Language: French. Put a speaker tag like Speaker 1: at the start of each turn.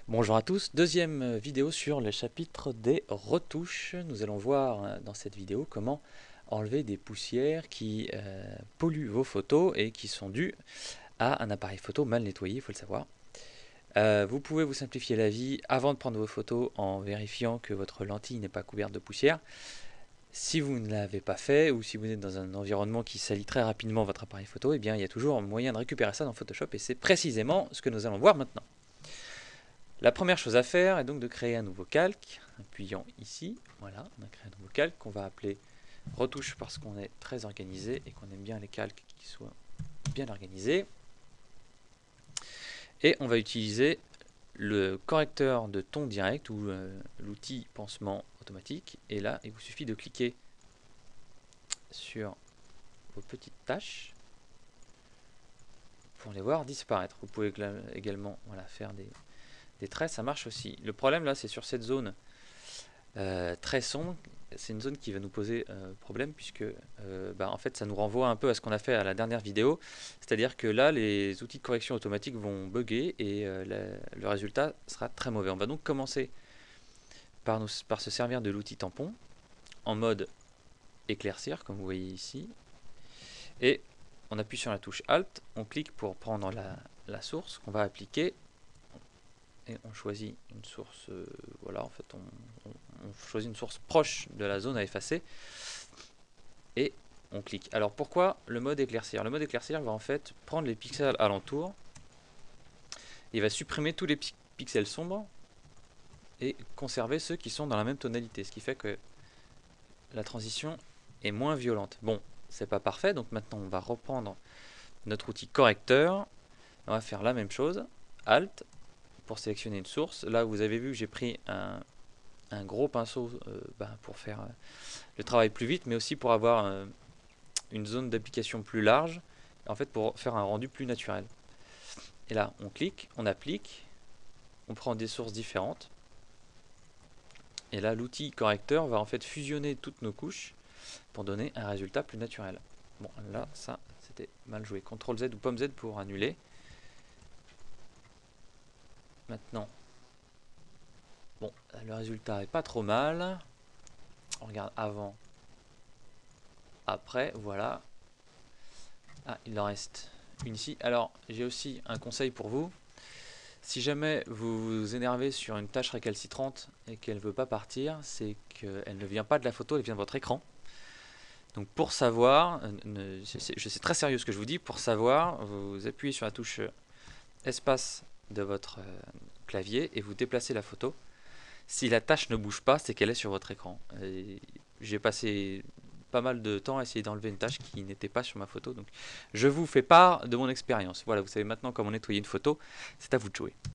Speaker 1: Bonjour à tous, deuxième vidéo sur le chapitre des retouches. Nous allons voir dans cette vidéo comment enlever des poussières qui polluent vos photos et qui sont dues à un appareil photo mal nettoyé, il faut le savoir. Vous pouvez vous simplifier la vie avant de prendre vos photos en vérifiant que votre lentille n'est pas couverte de poussière. Si vous ne l'avez pas fait ou si vous êtes dans un environnement qui salit très rapidement votre appareil photo, eh bien, il y a toujours un moyen de récupérer ça dans Photoshop et c'est précisément ce que nous allons voir maintenant. La première chose à faire est donc de créer un nouveau calque, appuyant ici, voilà, on a créé un nouveau calque qu'on va appeler retouche parce qu'on est très organisé et qu'on aime bien les calques qui soient bien organisés. Et on va utiliser le correcteur de ton direct ou l'outil pansement automatique. Et là, il vous suffit de cliquer sur vos petites tâches pour les voir disparaître. Vous pouvez également faire des traits, ça marche aussi. Le problème là, c'est sur cette zone très sombre. C'est une zone qui va nous poser problème puisque en fait ça nous renvoie un peu à ce qu'on a fait à la dernière vidéo, c'est-à-dire que là les outils de correction automatique vont bugger et le résultat sera très mauvais. On va donc commencer par se servir de l'outil tampon en mode éclaircir comme vous voyez ici, et on appuie sur la touche Alt, on clique pour prendre la source qu'on va appliquer et on choisit une source, voilà, en fait on choisit une source proche de la zone à effacer et on clique. Alors pourquoi le mode éclaircir? Le mode éclaircir va en fait prendre les pixels alentour, il va supprimer tous les pixels sombres et conserver ceux qui sont dans la même tonalité, ce qui fait que la transition est moins violente. Bon, c'est pas parfait, donc maintenant on va reprendre notre outil correcteur, on va faire la même chose, Alt, pour sélectionner une source. Là vous avez vu que j'ai pris un gros pinceau pour faire le travail plus vite, mais aussi pour avoir une zone d'application plus large, en fait pour faire un rendu plus naturel. Et là on clique, on applique, on prend des sources différentes, et là l'outil correcteur va en fait fusionner toutes nos couches pour donner un résultat plus naturel. Bon là ça c'était mal joué, CTRL Z ou pomme Z pour annuler. Maintenant, bon, le résultat est pas trop mal. On regarde avant, après, voilà. Ah, il en reste une ici. Alors, j'ai aussi un conseil pour vous. Si jamais vous vous énervez sur une tâche récalcitrante et qu'elle ne veut pas partir, c'est qu'elle ne vient pas de la photo, elle vient de votre écran. Donc pour savoir, c'est très sérieux ce que je vous dis, pour savoir, vous appuyez sur la touche espace de votre clavier et vous déplacez la photo. Si la tâche ne bouge pas, c'est qu'elle est sur votre écran. J'ai passé pas mal de temps à essayer d'enlever une tâche qui n'était pas sur ma photo. Donc je vous fais part de mon expérience. Voilà, vous savez maintenant comment nettoyer une photo. C'est à vous de jouer.